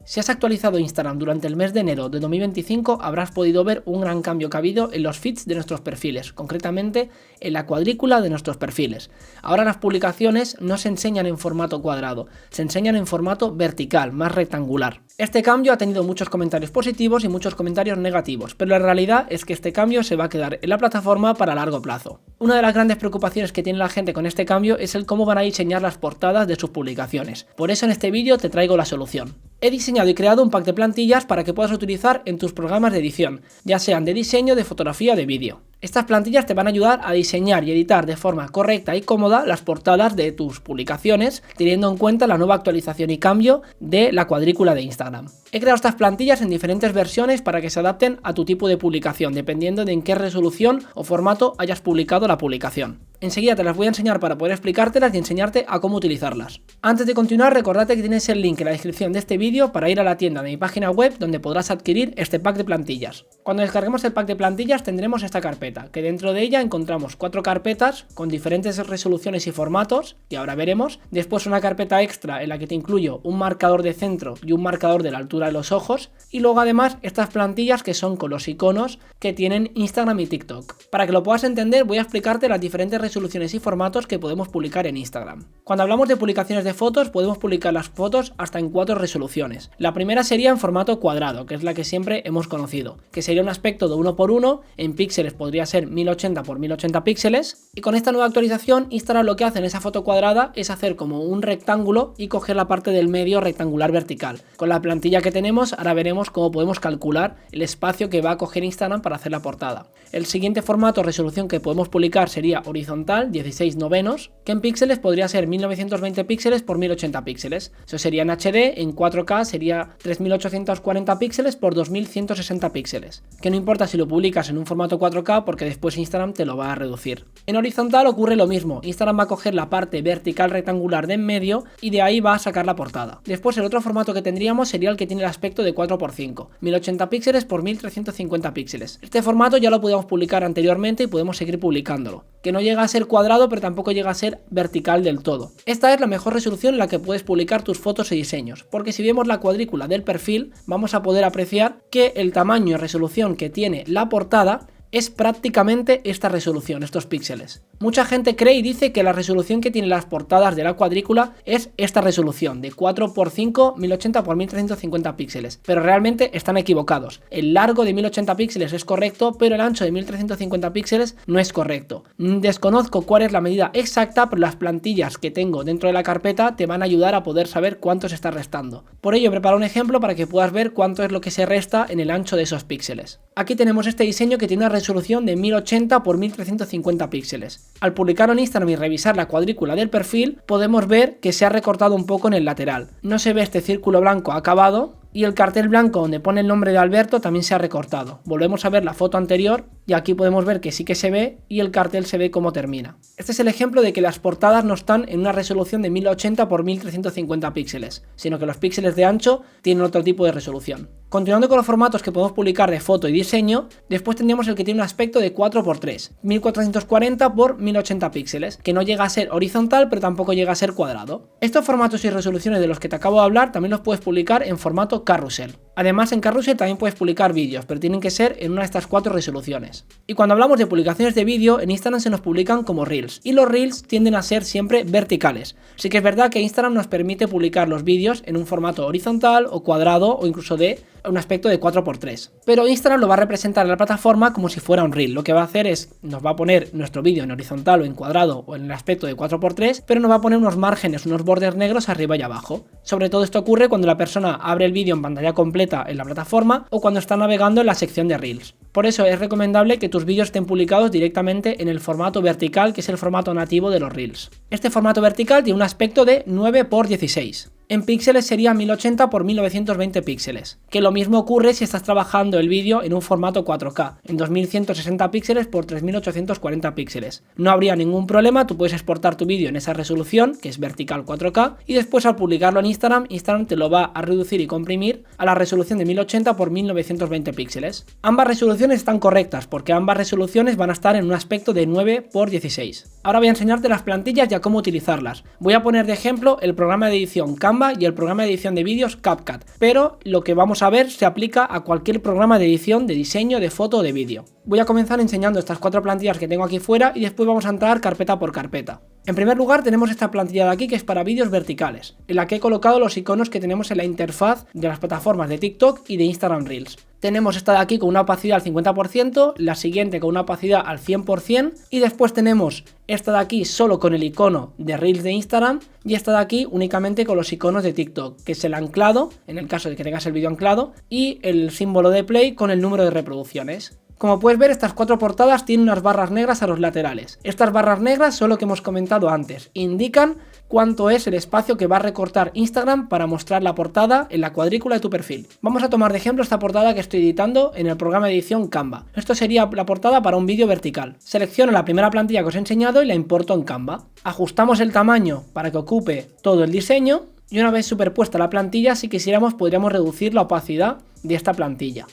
Si has actualizado Instagram durante el mes de enero de 2025, habrás podido ver un gran cambio que ha habido en los feeds de nuestros perfiles, concretamente en la cuadrícula de nuestros perfiles. Ahora las publicaciones no se enseñan en formato cuadrado, se enseñan en formato vertical, más rectangular. Este cambio ha tenido muchos comentarios positivos y muchos comentarios negativos, pero la realidad es que este cambio se va a quedar en la plataforma para largo plazo. Una de las grandes preocupaciones que tiene la gente con este cambio es el cómo van a diseñar las portadas de sus publicaciones. Por eso en este vídeo te traigo la solución. He diseñado y creado un pack de plantillas para que puedas utilizar en tus programas de edición, ya sean de diseño, de fotografía o de vídeo. Estas plantillas te van a ayudar a diseñar y editar de forma correcta y cómoda las portadas de tus publicaciones, teniendo en cuenta la nueva actualización y cambio de la cuadrícula de Instagram. He creado estas plantillas en diferentes versiones para que se adapten a tu tipo de publicación, dependiendo de en qué resolución o formato hayas publicado la publicación. Enseguida te las voy a enseñar para poder explicártelas y enseñarte a cómo utilizarlas. Antes de continuar, recordad que tienes el link en la descripción de este vídeo para ir a la tienda de mi página web donde podrás adquirir este pack de plantillas. Cuando descarguemos el pack de plantillas tendremos esta carpeta, que dentro de ella encontramos 4 carpetas con diferentes resoluciones y formatos, que ahora veremos. Después una carpeta extra en la que te incluyo un marcador de centro y un marcador de la altura de los ojos. Y luego además estas plantillas que son con los iconos que tienen Instagram y TikTok. Para que lo puedas entender voy a explicarte las diferentes resoluciones y formatos que podemos publicar en Instagram. Cuando hablamos de publicaciones de fotos, podemos publicar las fotos hasta en 4 resoluciones. La primera sería en formato cuadrado, que es la que siempre hemos conocido, que sería un aspecto de 1:1, en píxeles podría ser 1080 x 1080 píxeles, y con esta nueva actualización Instagram lo que hace en esa foto cuadrada es hacer como un rectángulo y coger la parte del medio rectangular vertical. Con la plantilla que tenemos ahora veremos cómo podemos calcular el espacio que va a coger Instagram para hacer la portada. El siguiente formato o resolución que podemos publicar sería horizontal, 16:9, que en píxeles podría ser 1920 píxeles por 1080 píxeles. Eso sería en HD, en 4K sería 3840 píxeles por 2160 píxeles. Que no importa si lo publicas en un formato 4K porque después Instagram te lo va a reducir. En horizontal ocurre lo mismo, Instagram va a coger la parte vertical rectangular de en medio y de ahí va a sacar la portada. Después el otro formato que tendríamos sería el que tiene el aspecto de 4:5, 1080 píxeles por 1350 píxeles. Este formato ya lo podíamos publicar anteriormente y podemos seguir publicándolo, que no llega a ser cuadrado pero tampoco llega a ser vertical del todo. Esta es la mejor resolución en la que puedes publicar tus fotos y diseños, porque si vemos la cuadrícula del perfil vamos a poder apreciar que el tamaño y resolución que tiene la portada es prácticamente esta resolución, estos píxeles. Mucha gente cree y dice que la resolución que tienen las portadas de la cuadrícula es esta resolución de 4:5, 1080 x 1350 píxeles, pero realmente están equivocados. El largo de 1080 píxeles es correcto, pero el ancho de 1350 píxeles no es correcto. Desconozco cuál es la medida exacta, pero las plantillas que tengo dentro de la carpeta te van a ayudar a poder saber cuánto se está restando. Por ello he preparado un ejemplo para que puedas ver cuánto es lo que se resta en el ancho de esos píxeles. Aquí tenemos este diseño que tiene una resolución de 1080 x 1350 píxeles. Al publicarlo en Instagram y revisar la cuadrícula del perfil, podemos ver que se ha recortado un poco en el lateral. No se ve este círculo blanco acabado y el cartel blanco donde pone el nombre de Alberto también se ha recortado. Volvemos a ver la foto anterior y aquí podemos ver que sí que se ve y el cartel se ve cómo termina. Este es el ejemplo de que las portadas no están en una resolución de 1080 x 1350 píxeles, sino que los píxeles de ancho tienen otro tipo de resolución. Continuando con los formatos que podemos publicar de foto y diseño, después tendríamos el que tiene un aspecto de 4:3, 1440 x 1080 píxeles, que no llega a ser horizontal pero tampoco llega a ser cuadrado. Estos formatos y resoluciones de los que te acabo de hablar también los puedes publicar en formato carrusel. Además en carrusel también puedes publicar vídeos, pero tienen que ser en una de estas 4 resoluciones. Y cuando hablamos de publicaciones de vídeo, en Instagram se nos publican como Reels, y los Reels tienden a ser siempre verticales. Sí que es verdad que Instagram nos permite publicar los vídeos en un formato horizontal o cuadrado o incluso de un aspecto de 4:3. Pero Instagram lo va a representar en la plataforma como si fuera un Reel. Lo que va a hacer es, nos va a poner nuestro vídeo en horizontal o en cuadrado o en el aspecto de 4:3, pero nos va a poner unos márgenes, unos bordes negros arriba y abajo. Sobre todo esto ocurre cuando la persona abre el vídeo en pantalla completa en la plataforma o cuando está navegando en la sección de Reels. Por eso es recomendable que tus vídeos estén publicados directamente en el formato vertical, que es el formato nativo de los Reels. Este formato vertical tiene un aspecto de 9:16. En píxeles sería 1080 x 1920 píxeles, que lo mismo ocurre si estás trabajando el vídeo en un formato 4K, en 2160 píxeles por 3840 píxeles. No habría ningún problema, tú puedes exportar tu vídeo en esa resolución, que es vertical 4K, y después al publicarlo en Instagram, Instagram te lo va a reducir y comprimir a la resolución de 1080 x 1920 píxeles. Ambas resoluciones resoluciones están correctas porque ambas resoluciones van a estar en un aspecto de 9×16. Ahora voy a enseñarte las plantillas y a cómo utilizarlas. Voy a poner de ejemplo el programa de edición Canva y el programa de edición de vídeos CapCut, pero lo que vamos a ver se aplica a cualquier programa de edición de diseño, de foto o de vídeo. Voy a comenzar enseñando estas 4 plantillas que tengo aquí fuera y después vamos a entrar carpeta por carpeta. En primer lugar tenemos esta plantilla de aquí que es para vídeos verticales, en la que he colocado los iconos que tenemos en la interfaz de las plataformas de TikTok y de Instagram Reels. Tenemos esta de aquí con una opacidad al 50%, la siguiente con una opacidad al 100% y después tenemos esta de aquí solo con el icono de Reels de Instagram y esta de aquí únicamente con los iconos de TikTok, que es el anclado, en el caso de que tengas el vídeo anclado, y el símbolo de play con el número de reproducciones. Como puedes ver, estas 4 portadas tienen unas barras negras a los laterales. Estas barras negras son lo que hemos comentado antes, indican cuánto es el espacio que va a recortar Instagram para mostrar la portada en la cuadrícula de tu perfil. Vamos a tomar de ejemplo esta portada que estoy editando en el programa de edición Canva. Esto sería la portada para un vídeo vertical. Selecciono la primera plantilla que os he enseñado y la importo en Canva. Ajustamos el tamaño para que ocupe todo el diseño y una vez superpuesta la plantilla, si quisiéramos podríamos reducir la opacidad de esta plantilla.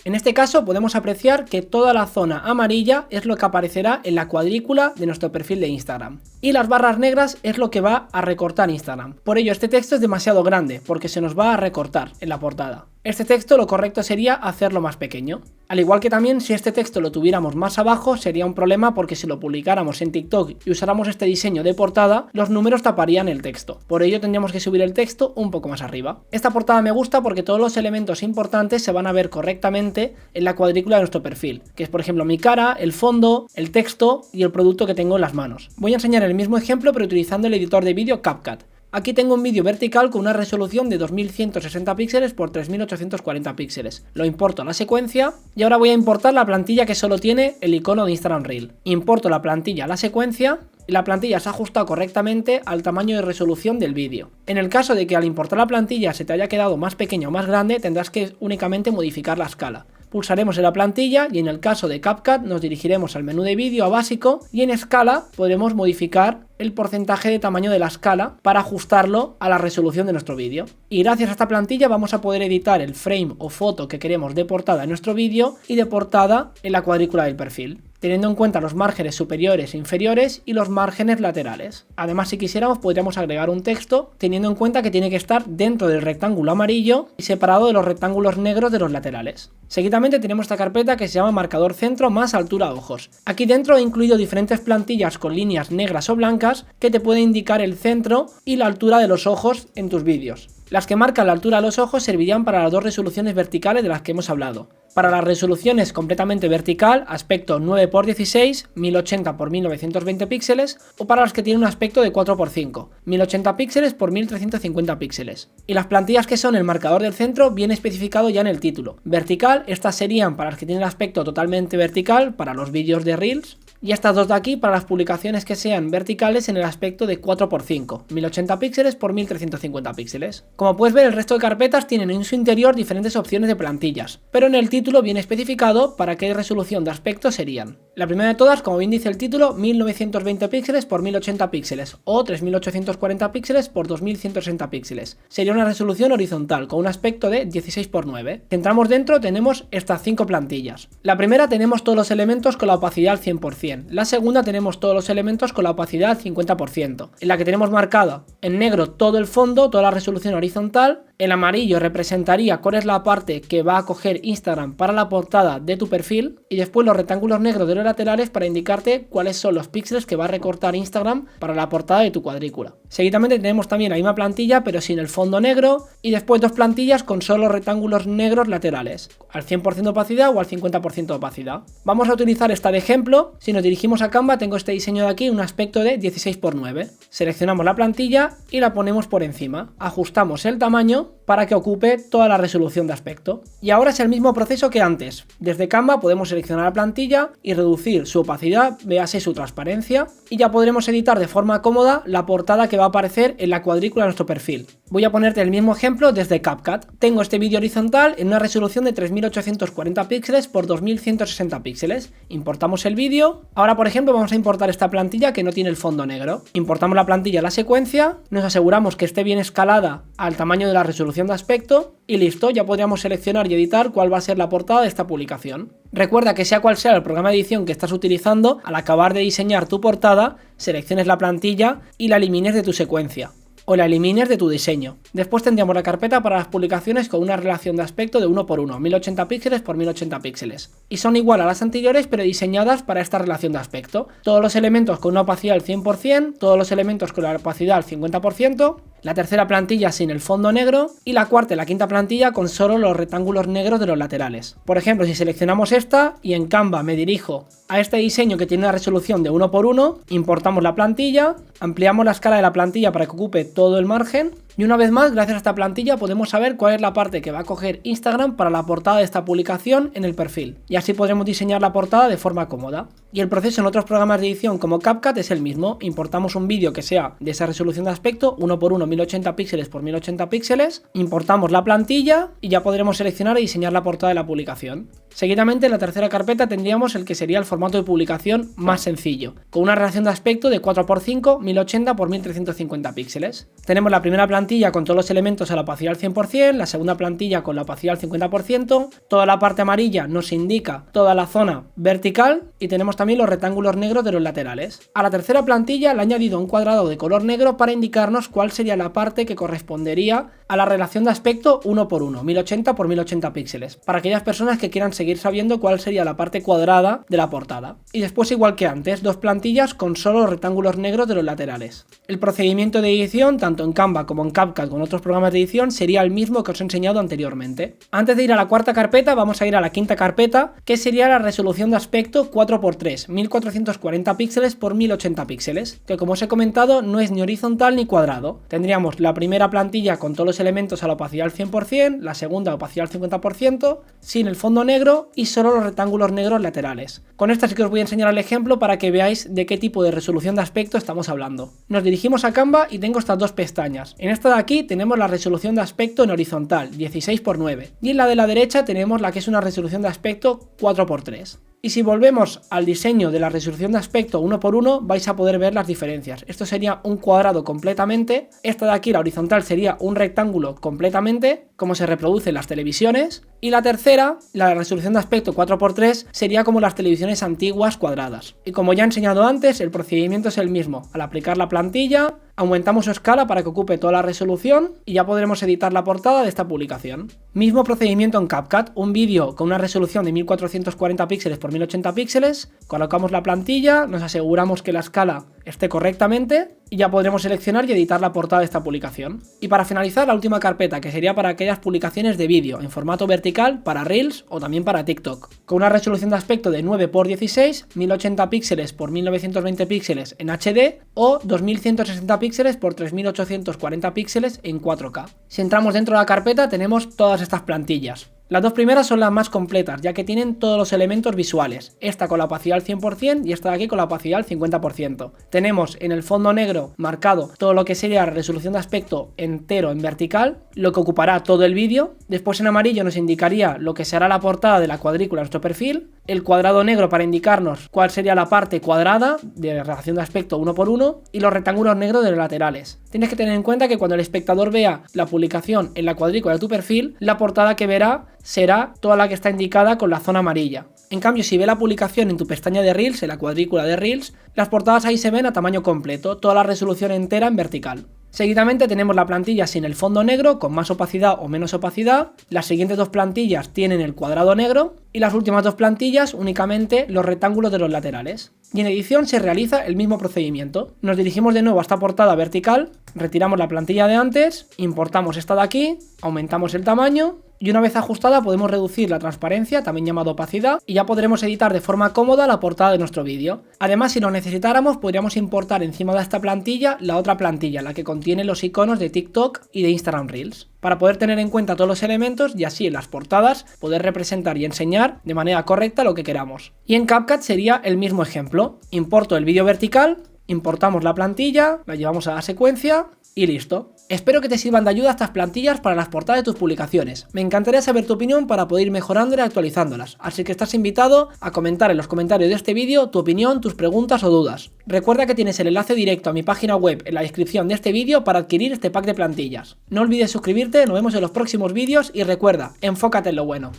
En este caso podemos apreciar que toda la zona amarilla es lo que aparecerá en la cuadrícula de nuestro perfil de Instagram. Y las barras negras es lo que va a recortar Instagram. Por ello este texto es demasiado grande porque se nos va a recortar en la portada. Este texto lo correcto sería hacerlo más pequeño. Al igual que también si este texto lo tuviéramos más abajo sería un problema porque si lo publicáramos en TikTok y usáramos este diseño de portada, los números taparían el texto. Por ello tendríamos que subir el texto un poco más arriba. Esta portada me gusta porque todos los elementos importantes se van a ver correctamente en la cuadrícula de nuestro perfil, que es por ejemplo mi cara, el fondo, el texto y el producto que tengo en las manos. Voy a enseñar el mismo ejemplo pero utilizando el editor de vídeo CapCut. Aquí tengo un vídeo vertical con una resolución de 2160 píxeles por 3840 píxeles. Lo importo a la secuencia y ahora voy a importar la plantilla que solo tiene el icono de Instagram Reel. Importo la plantilla a la secuencia y la plantilla se ha ajustado correctamente al tamaño de resolución del vídeo. En el caso de que al importar la plantilla se te haya quedado más pequeña o más grande, tendrás que únicamente modificar la escala. Pulsaremos en la plantilla y en el caso de CapCut nos dirigiremos al menú de vídeo a básico y en escala podremos modificar el porcentaje de tamaño de la escala para ajustarlo a la resolución de nuestro vídeo. Y gracias a esta plantilla vamos a poder editar el frame o foto que queremos de portada en nuestro vídeo y de portada en la cuadrícula del perfil, teniendo en cuenta los márgenes superiores e inferiores y los márgenes laterales. Además, si quisiéramos podríamos agregar un texto teniendo en cuenta que tiene que estar dentro del rectángulo amarillo y separado de los rectángulos negros de los laterales. Seguidamente tenemos esta carpeta que se llama marcador centro más altura ojos. Aquí dentro he incluido diferentes plantillas con líneas negras o blancas que te pueden indicar el centro y la altura de los ojos en tus vídeos. Las que marcan la altura de los ojos servirían para las 2 resoluciones verticales de las que hemos hablado. Para las resoluciones completamente vertical, aspecto 9×16, 1080×1920 píxeles, o para las que tienen un aspecto de 4×5, 1080 píxeles por 1350 píxeles. Y las plantillas que son el marcador del centro viene especificado ya en el título. Vertical, estas serían para las que tienen aspecto totalmente vertical, para los vídeos de Reels. Y estas 2 de aquí para las publicaciones que sean verticales en el aspecto de 4×5, 1080 píxeles por 1350 píxeles. Como puedes ver, el resto de carpetas tienen en su interior diferentes opciones de plantillas, pero en el título viene especificado para qué resolución de aspecto serían. La primera de todas, como bien dice el título, 1920 píxeles por 1080 píxeles o 3840 píxeles por 2160 píxeles. Sería una resolución horizontal con un aspecto de 16×9. Si entramos dentro tenemos estas 5 plantillas. La primera tenemos todos los elementos con la opacidad al 100%. La segunda tenemos todos los elementos con la opacidad al 50%, en la que tenemos marcada en negro todo el fondo, toda la resolución horizontal. El amarillo representaría cuál es la parte que va a coger Instagram para la portada de tu perfil y después los rectángulos negros de los laterales para indicarte cuáles son los píxeles que va a recortar Instagram para la portada de tu cuadrícula. Seguidamente tenemos también la misma plantilla pero sin el fondo negro y después 2 plantillas con solo rectángulos negros laterales, al 100% de opacidad o al 50% de opacidad. Vamos a utilizar esta de ejemplo. Si nos dirigimos a Canva tengo este diseño de aquí, un aspecto de 16×9. Seleccionamos la plantilla y la ponemos por encima. Ajustamos el tamaño para que ocupe toda la resolución de aspecto. Y ahora es el mismo proceso que antes. Desde Canva podemos seleccionar la plantilla y reducir su opacidad, véase su transparencia, y ya podremos editar de forma cómoda la portada que va a aparecer en la cuadrícula de nuestro perfil. Voy a ponerte el mismo ejemplo desde CapCut. Tengo este vídeo horizontal en una resolución de 3840 píxeles por 2160 píxeles. Importamos el vídeo. Ahora, por ejemplo, vamos a importar esta plantilla que no tiene el fondo negro. Importamos la plantilla a la secuencia, nos aseguramos que esté bien escalada al tamaño de la resolución resolución de aspecto y listo, ya podríamos seleccionar y editar cuál va a ser la portada de esta publicación. Recuerda que sea cual sea el programa de edición que estás utilizando, al acabar de diseñar tu portada, selecciones la plantilla y la elimines de tu secuencia o la elimines de tu diseño. Después tendríamos la carpeta para las publicaciones con una relación de aspecto de 1:1, 1080 píxeles por 1080 píxeles. Y son igual a las anteriores, pero diseñadas para esta relación de aspecto. Todos los elementos con una opacidad al 100%, todos los elementos con la opacidad al 50%, la tercera plantilla sin el fondo negro y la cuarta y la quinta plantilla con solo los rectángulos negros de los laterales. Por ejemplo, si seleccionamos esta y en Canva me dirijo a este diseño que tiene una resolución de 1:1, importamos la plantilla, ampliamos la escala de la plantilla para que ocupe todo el margen y una vez más, gracias a esta plantilla podemos saber cuál es la parte que va a coger Instagram para la portada de esta publicación en el perfil y así podremos diseñar la portada de forma cómoda. Y el proceso en otros programas de edición como CapCut es el mismo, importamos un vídeo que sea de esa resolución de aspecto 1:1, 1080 píxeles por 1080 píxeles, importamos la plantilla y ya podremos seleccionar y diseñar la portada de la publicación. Seguidamente en la tercera carpeta tendríamos el que sería el formato de publicación más sencillo, con una relación de aspecto de 4:5, 1080 por 1350 píxeles. Tenemos la primera plantilla con todos los elementos a la opacidad al 100%, la segunda plantilla con la opacidad al 50%, toda la parte amarilla nos indica toda la zona vertical y tenemos también los rectángulos negros de los laterales. A la tercera plantilla le he añadido un cuadrado de color negro para indicarnos cuál sería la parte que correspondería a la relación de aspecto 1:1, 1080 por 1080 píxeles, para aquellas personas que quieran seguir sabiendo cuál sería la parte cuadrada de la portada. Y después, igual que antes, dos plantillas con solo los rectángulos negros de los laterales. El procedimiento de edición, tanto en Canva como en CapCut con otros programas de edición, sería el mismo que os he enseñado anteriormente. Antes de ir a la cuarta carpeta, vamos a ir a la quinta carpeta, que sería la resolución de aspecto 4:3, 1440 píxeles por 1080 píxeles, que como os he comentado no es ni horizontal ni cuadrado. Tendríamos la primera plantilla con todos los elementos a la opacidad al 100%, la segunda opacidad al 50%, sin el fondo negro y solo los rectángulos negros laterales. Con esta sí que os voy a enseñar el ejemplo para que veáis de qué tipo de resolución de aspecto estamos hablando. Nos dirigimos a Canva y tengo estas dos pestañas. En esta de aquí tenemos la resolución de aspecto en horizontal, 16:9, y en la de la derecha tenemos la que es una resolución de aspecto 4:3. Y si volvemos al diseño de la resolución de aspecto 1:1 vais a poder ver las diferencias. Esto sería un cuadrado completamente, esta de aquí, la horizontal, sería un rectángulo completamente, como se reproduce en las televisiones, y la tercera, la resolución de aspecto 4:3, sería como las televisiones antiguas cuadradas. Y como ya he enseñado antes, el procedimiento es el mismo. Al aplicar la plantilla, aumentamos su escala para que ocupe toda la resolución y ya podremos editar la portada de esta publicación. Mismo procedimiento en CapCut, un vídeo con una resolución de 1440 píxeles por 1080 píxeles, colocamos la plantilla, nos aseguramos que la escala esté correctamente y ya podremos seleccionar y editar la portada de esta publicación. Y para finalizar, la última carpeta, que sería para aquellas publicaciones de vídeo en formato vertical para Reels o también para TikTok, con una resolución de aspecto de 9:16, 1080 píxeles por 1920 píxeles en HD o 2160 píxeles por 3840 píxeles en 4K. Si entramos dentro de la carpeta tenemos todas estas plantillas. Las dos primeras son las más completas, ya que tienen todos los elementos visuales, esta con la opacidad al 100% y esta de aquí con la opacidad al 50%. Tenemos en el fondo negro marcado todo lo que sería la resolución de aspecto entero en vertical, lo que ocupará todo el vídeo. Después en amarillo nos indicaría lo que será la portada de la cuadrícula de nuestro perfil, el cuadrado negro para indicarnos cuál sería la parte cuadrada de relación de aspecto 1:1 y los rectángulos negros de los laterales. Tienes que tener en cuenta que cuando el espectador vea la publicación en la cuadrícula de tu perfil, la portada que verá será toda la que está indicada con la zona amarilla. En cambio, si ve la publicación en tu pestaña de Reels, en la cuadrícula de Reels, las portadas ahí se ven a tamaño completo, toda la resolución entera en vertical. Seguidamente tenemos la plantilla sin el fondo negro, con más opacidad o menos opacidad. Las siguientes dos plantillas tienen el cuadrado negro y las últimas dos plantillas únicamente los rectángulos de los laterales. Y en edición se realiza el mismo procedimiento. Nos dirigimos de nuevo a esta portada vertical, retiramos la plantilla de antes, importamos esta de aquí, aumentamos el tamaño y una vez ajustada podemos reducir la transparencia, también llamada opacidad, y ya podremos editar de forma cómoda la portada de nuestro vídeo. Además, si lo necesitáramos, podríamos importar encima de esta plantilla la otra plantilla, la que contiene los iconos de TikTok y de Instagram Reels, para poder tener en cuenta todos los elementos y así en las portadas poder representar y enseñar de manera correcta lo que queramos. Y en CapCut sería el mismo ejemplo. Importo el vídeo vertical, importamos la plantilla, la llevamos a la secuencia y listo. Espero que te sirvan de ayuda estas plantillas para las portadas de tus publicaciones. Me encantaría saber tu opinión para poder ir mejorando y actualizándolas, así que estás invitado a comentar en los comentarios de este vídeo tu opinión, tus preguntas o dudas. Recuerda que tienes el enlace directo a mi página web en la descripción de este vídeo para adquirir este pack de plantillas. No olvides suscribirte, nos vemos en los próximos vídeos y recuerda, enfócate en lo bueno.